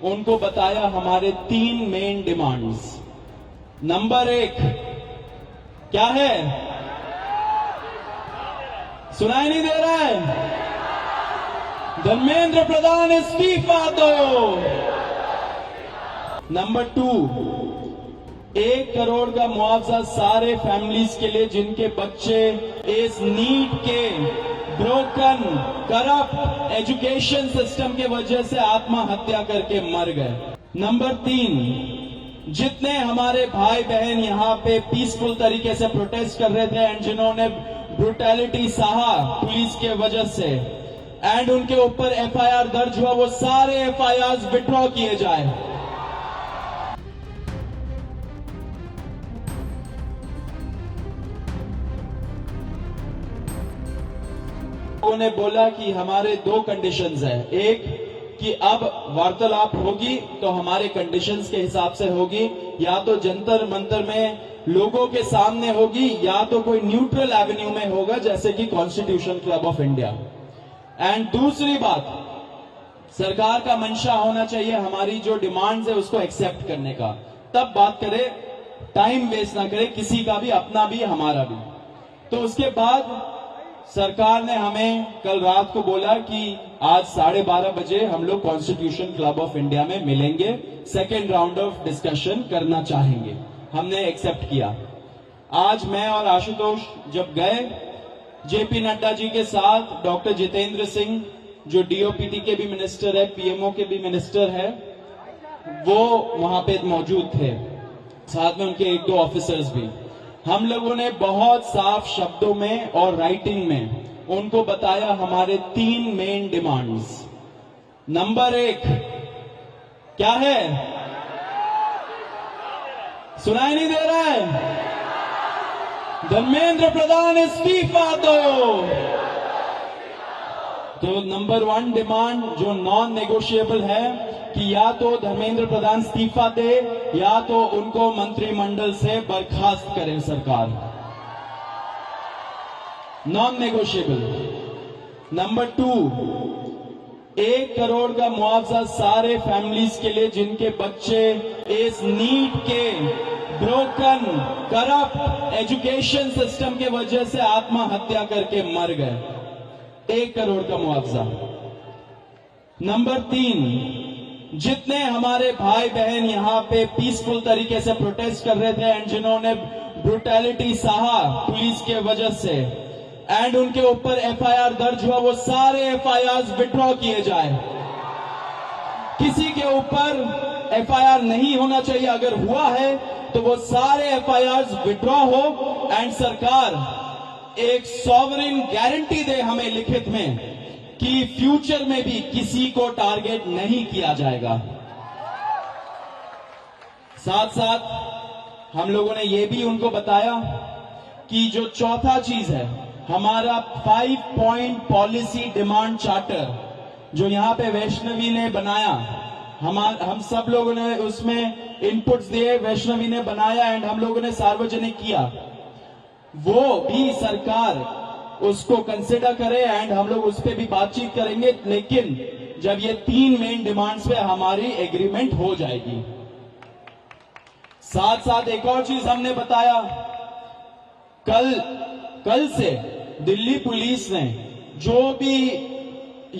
उनको बताया हमारे 3 मेन डिमांड्स। नंबर 1 क्या है? सुनाई नहीं दे रहा है? धर्मेंद्र प्रधान इस्तीफा दो। नंबर 2, 1 करोड़ का मुआवजा सारे फैमिलीज के लिए जिनके बच्चे इस नीट के ब्रोकन करप्ट एजुकेशन सिस्टम के वजह से आत्महत्या करके मर गए। नंबर 3, जितने हमारे भाई बहन यहाँ पे पीसफुल तरीके से प्रोटेस्ट कर रहे थे एंड जिन्होंने ब्रुटैलिटी सहा पुलिस के वजह से एंड उनके ऊपर एफआईआर दर्ज हुआ, वो सारे एफआईआर विड्रॉ किए जाए। उन्होंने बोला कि हमारे 2 कंडीशंस है। एक कि अब वार्तालाप होगी तो हमारे कंडीशंस के हिसाब से होगी, या तो जंतर मंतर में लोगों के सामने होगी या तो कोई न्यूट्रल एवेन्यू में होगा जैसे कि constitution club of India. And दूसरी बात, सरकार का मंशा होना चाहिए हमारी जो डिमांड्स है उसको एक्सेप्ट करने का, तब बात करें, टाइम वेस्ट ना करें किसी का भी, अपना भी हमारा भी। तो उसके बाद सरकार ने हमें कल रात को बोला कि आज 12:30 बजे हम लोग कॉन्स्टिट्यूशन क्लब ऑफ इंडिया में मिलेंगे, सेकेंड राउंड ऑफ डिस्कशन करना चाहेंगे। हमने एक्सेप्ट किया। आज मैं और आशुतोष जब गए, जेपी नड्डा जी के साथ डॉक्टर जितेंद्र सिंह जो डीओपीटी के भी मिनिस्टर है, पीएमओ के भी मिनिस्टर है, वो वहां पे मौजूद थे, साथ में उनके 1-2 ऑफिसर्स भी। हम लोगों ने बहुत साफ शब्दों में और राइटिंग में उनको बताया हमारे 3 मेन डिमांड्स। नंबर 1 क्या है? सुनाई नहीं दे रहा है? धर्मेंद्र प्रधान इस्तीफा दो। तो नंबर 1 डिमांड जो नॉन नेगोशिएबल है कि या तो धर्मेंद्र प्रधान इस्तीफा दे या तो उनको मंत्रिमंडल से बर्खास्त करे सरकार, नॉन नेगोशिएबल। नंबर 2, 1 करोड़ का मुआवजा सारे फैमिलीज के लिए जिनके बच्चे इस नीट के ब्रोकन करप्ट एजुकेशन सिस्टम के वजह से आत्महत्या करके मर गए, 1 करोड़ का मुआवजा। नंबर 3, जितने हमारे भाई बहन यहाँ पे पीसफुल तरीके से प्रोटेस्ट कर रहे थे एंड जिन्होंने ब्रुटैलिटी सहा पुलिस के वजह से एंड उनके ऊपर एफआईआर दर्ज हुआ, वो सारे एफआईआर विड्रॉ किए जाए। किसी के ऊपर एफआईआर नहीं होना चाहिए, अगर हुआ है तो वो सारे एफआईआर विड्रॉ हो एंड सरकार एक सॉवरेन गारंटी दे हमें लिखित में कि फ्यूचर में भी किसी को टारगेट नहीं किया जाएगा। साथ साथ हम लोगों ने ये भी उनको बताया कि जो चौथा चीज है हमारा 5 पॉइंट पॉलिसी डिमांड चार्टर जो यहां पे वैष्णवी ने बनाया, हम सब लोगों ने उसमें इनपुट्स दिए, वैष्णवी ने बनाया एंड हम लोगों ने सार्वजनिक किया, वो भी सरकार उसको कंसिडर करे एंड हम लोग उस पर भी बातचीत करेंगे, लेकिन जब ये 3 मेन डिमांड्स पे हमारी एग्रीमेंट हो जाएगी। साथ साथ एक और चीज हमने बताया, कल से दिल्ली पुलिस ने जो भी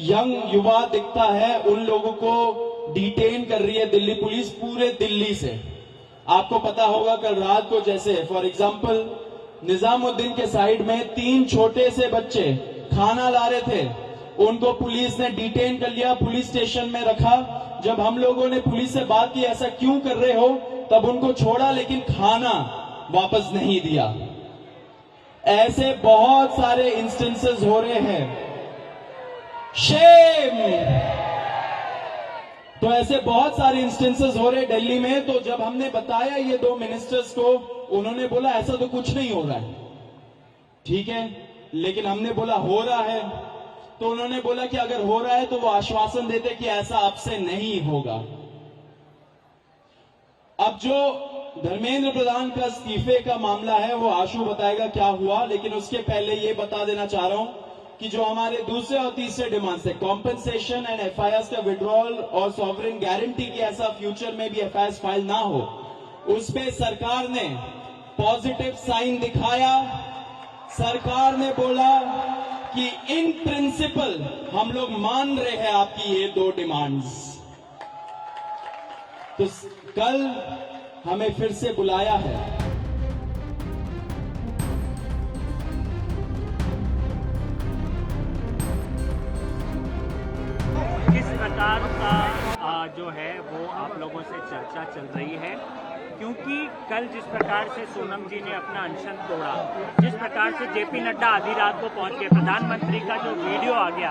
यंग युवा दिखता है उन लोगों को डिटेन कर रही है दिल्ली पुलिस पूरे दिल्ली से। आपको पता होगा कल रात को जैसे फॉर एग्जांपल निजामुद्दीन के साइड में 3 छोटे से बच्चे खाना ला रहे थे, उनको पुलिस ने डिटेन कर लिया, पुलिस स्टेशन में रखा। जब हम लोगों ने पुलिस से बात की ऐसा क्यों कर रहे हो, तब उनको छोड़ा लेकिन खाना वापस नहीं दिया। ऐसे बहुत सारे इंस्टेंसेस हो रहे हैं, शेम। तो ऐसे बहुत सारे इंस्टेंसेस हो रहे दिल्ली में। तो जब हमने बताया ये 2 मिनिस्टर्स को, उन्होंने बोला ऐसा तो कुछ नहीं हो रहा है। ठीक है, लेकिन हमने बोला हो रहा है, तो उन्होंने बोला कि अगर हो रहा है तो वो आश्वासन देते कि ऐसा आपसे नहीं होगा। अब जो धर्मेंद्र प्रधान का इस्तीफे का मामला है वो आशु बताएगा क्या हुआ, लेकिन उसके पहले ये बता देना चाह रहा हूं कि जो हमारे दूसरे और तीसरे डिमांड्स है, कॉम्पेंसेशन एंड एफआईआर का विड्रॉल और सॉवरेन गारंटी की ऐसा फ्यूचर में भी एफआईआर फाइल ना हो, उस पे सरकार ने पॉजिटिव साइन दिखाया। सरकार ने बोला कि इन प्रिंसिपल हम लोग मान रहे हैं आपकी ये 2 डिमांड्स। तो कल हमें फिर से बुलाया है। किस प्रकार का जो है वो आप लोगों से चर्चा चल रही है, क्योंकि कल जिस प्रकार से सोनम जी ने अपना अनशन तोड़ा, जिस प्रकार से जेपी नड्डा आधी रात को पहुंच गए, प्रधानमंत्री का जो वीडियो आ गया,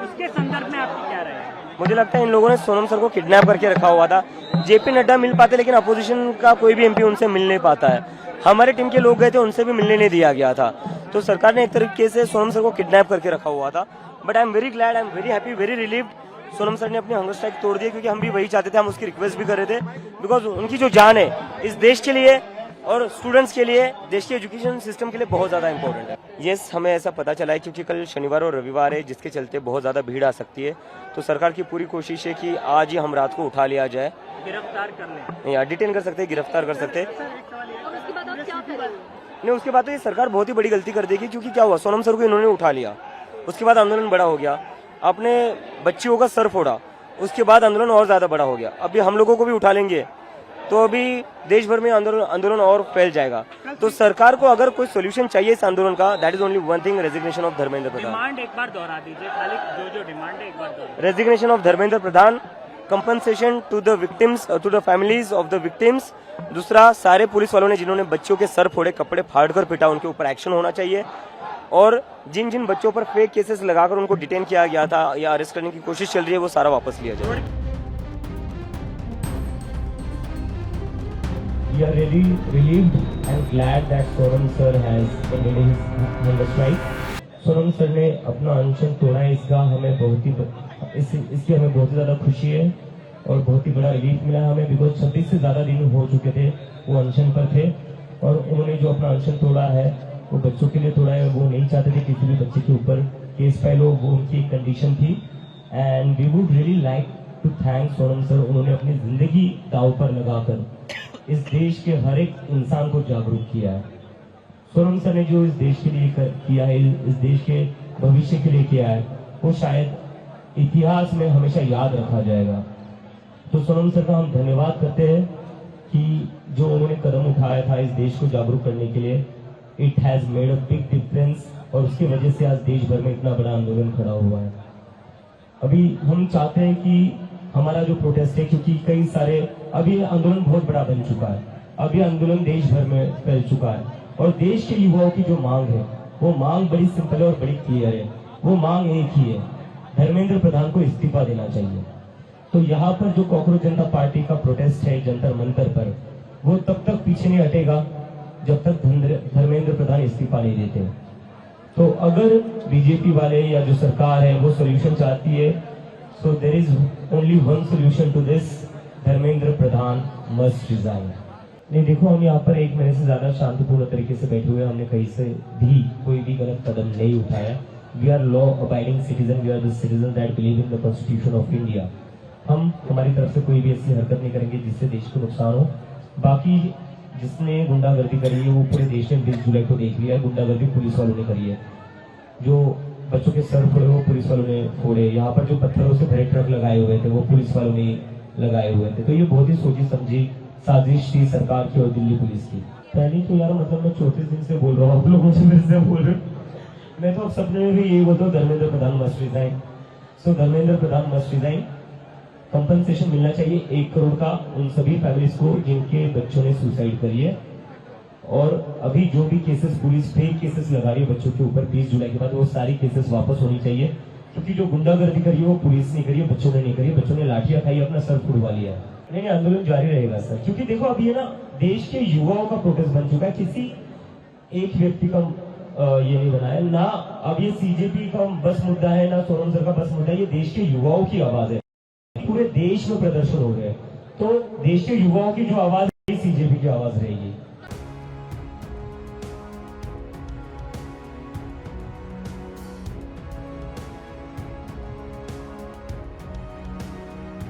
उसके संदर्भ में आपकी क्या राय है? मुझे लगता है इन लोगों ने सोनम सर को किडनैप करके रखा हुआ था। जेपी नड्डा मिल पाते, लेकिन अपोजिशन का कोई भी एमपी उनसे मिल नहीं पाता है। हमारे टीम के लोग गए थे, उनसे भी मिलने नहीं दिया गया था। तो सरकार ने एक तरीके से सोनम सर को किडनैप करके रखा हुआ था। But I am very glad, I am very happy, very relieved. Sonam sir ने अपनी हंगर स्ट्राइक तोड़ दिया, क्योंकि हम भी वही चाहते थे, हम उसकी रिक्वेस्ट भी कर रहे थे। बिकॉज उनकी जो जान है इस देश के लिए और स्टूडेंट्स के लिए, देश के एजुकेशन सिस्टम के लिए बहुत ज्यादा इंपॉर्टेंट है। यस, हमें ऐसा पता चला है, क्योंकि कल शनिवार और रविवार है, जिसके चलते बहुत ज्यादा भीड़ आ सकती है। तो सरकार की पूरी कोशिश है कि आज ही हम रात को उठा लिया जाए, गिरफ्तार कर लें या डिटेन कर सकते हैं, गिरफ्तार कर सकते हैं। नहीं, उसके बाद तो ये सरकार बहुत ही बड़ी गलती कर देगी, क्योंकि क्या हुआ, सोनम सर को इन्होंने उठा लिया, उसके बाद आंदोलन बड़ा हो गया, अपने बच्चियों का सर फोड़ा, उसके बाद आंदोलन और ज्यादा बड़ा हो गया। अभी हम लोगों को भी उठा लेंगे तो अभी देश भर में आंदोलन और फैल जाएगा। तो सरकार को अगर कोई सोल्यूशन चाहिए इस आंदोलन का, that is only one thing, resignation of Dharmendra Pradhan. Demand एक बार दोहरा दीजिए, खाली जो डिमांड है एक बार दोहरा। Resignation of Dharmendra Pradhan, compensation to the victims, to the families of the victims. दूसरा, सारे पुलिस वालों ने जिन्होंने बच्चों के सर फोड़े, कपड़े फाड़कर पिटा, उनके ऊपर एक्शन होना चाहिए। और जिन जिन बच्चों पर फेक केसेस लगाकर उनको डिटेन किया गया था या अरेस्ट करने की कोशिश चल रही है, वो सारा वापस लिया जाए। We are really relieved and glad that Sonam sir has ended his hunger strike. Sonam sir ने अपना अनशन तोड़ा है, इसकी हमें बहुत ही ज्यादा खुशी है और बहुत ही बड़ा रिलीफ मिला हमें, बिकॉज 26 से ज्यादा दिन हो चुके थे वो अनशन पर थे। और उन्होंने जो अपना अनशन तोड़ा है वो बच्चों के लिए तोड़ा है, वो नहीं चाहते थे किसी भी बच्चे के ऊपर केस फाइल हो, वो उनकी कंडीशन थी। And we would really like to thank Sonam sir, उन्होंने अपनी जिंदगी दांव पर लगाकर इस देश के हर एक इंसान को जागरूक किया है। सोनम सर ने जो इस देश के लिए किया है, इस देश के भविष्य के लिए किया है, वो शायद इतिहास में हमेशा याद रखा जाएगा। तो सोनम सर का हम धन्यवाद करते हैं कि जो उन्होंने कदम उठाया था इस देश को जागरूक करने के लिए, it has made a big difference, और उसकी वजह से आज देश भर में इतना बड़ा आंदोलन खड़ा हुआ है। अभी हम चाहते हैं कि हमारा जो प्रोटेस्ट है, क्योंकि कई सारे अभी आंदोलन बहुत बड़ा बन चुका है, अभी आंदोलन देश भर में फैल चुका है, और देश के युवाओं की जो मांग है वो मांग बड़ी सिंपल है और बड़ी क्लियर है। वो मांग एक ही है, धर्मेंद्र प्रधान को इस्तीफा देना चाहिए। तो यहाँ पर जो कॉकरोच जनता पार्टी का प्रोटेस्ट है जंतर मंतर पर, वो तब तक पीछे नहीं हटेगा जब तक धर्मेंद्र प्रधान इस्तीफा नहीं देते। तो अगर बीजेपी वाले या जो सरकार है वो सोल्यूशन चाहती है, so there is only one solution to this, Dharmendra Pradhan must resign। नहीं, देखो, हम यहाँ पर 1 महीने से ज्यादा शांतिपूर्ण तरीके से बैठे हुए, हमने कहीं से भी कोई भी गलत कदम नहीं उठाया। We are law abiding citizen, we are the citizen that believe in the constitution of India. हम हमारी तरफ से कोई भी ऐसी हरकत नहीं करेंगे जिससे देश को नुकसान हो। बाकी जिसने गुंडागर्दी करी है वो पूरे देश ने 20 जुलाई को देख लिया है, गुंडागर्दी पुलिस वालों ने करी है। जो बच्चों के सर फोड़े वो पुलिस वालों ने फोड़े, यहाँ पर जो पत्थरों से भरे ट्रक लगाए हुए थे वो पुलिस वालों ने लगाए हुए थे। तो ये बहुत ही सोची समझी साजिश थी सरकार की और दिल्ली पुलिस की। पहले तो यार, मतलब मैं 34 दिन से बोल रहा हूँ, आप लोगों से फिर से बोल रहा हूँ। मैं तो अब सपने में भी यही बोलता हूँ, धर्मेंद्र प्रधान मस्ट रिजाइन। सो Dharmendra Pradhan must resign. Compensation मिलना चाहिए 1 करोड़ का उन सभी फैमिलीज को जिनके बच्चों ने सुसाइड करी है। और अभी जो भी केसेस पुलिस फेक केसेस लगा रही है बच्चों के ऊपर 20 जुलाई के बाद, वो सारी केसेस वापस होनी चाहिए, क्योंकि जो गुंडागर्दी करी है वो पुलिस ने करी है, बच्चों ने नहीं करी है। बच्चों ने लाठियां खाई, अपना सर फुड़वा लिया। नहीं, आंदोलन जारी रहेगा सर, क्योंकि देखो अभी है ना, देश के युवाओं का प्रोटेस्ट बन चुका है, किसी एक व्यक्ति का ये नहीं बना है ना। अब ये सीजेपी का बस मुद्दा है ना सोनम सर का बस मुद्दा है, ये देश के युवाओं की आवाज है। पूरे देश में प्रदर्शन हो रहे हैं, तो देश के युवाओं की जो आवाज है सीजेपी की आवाज रहेगी।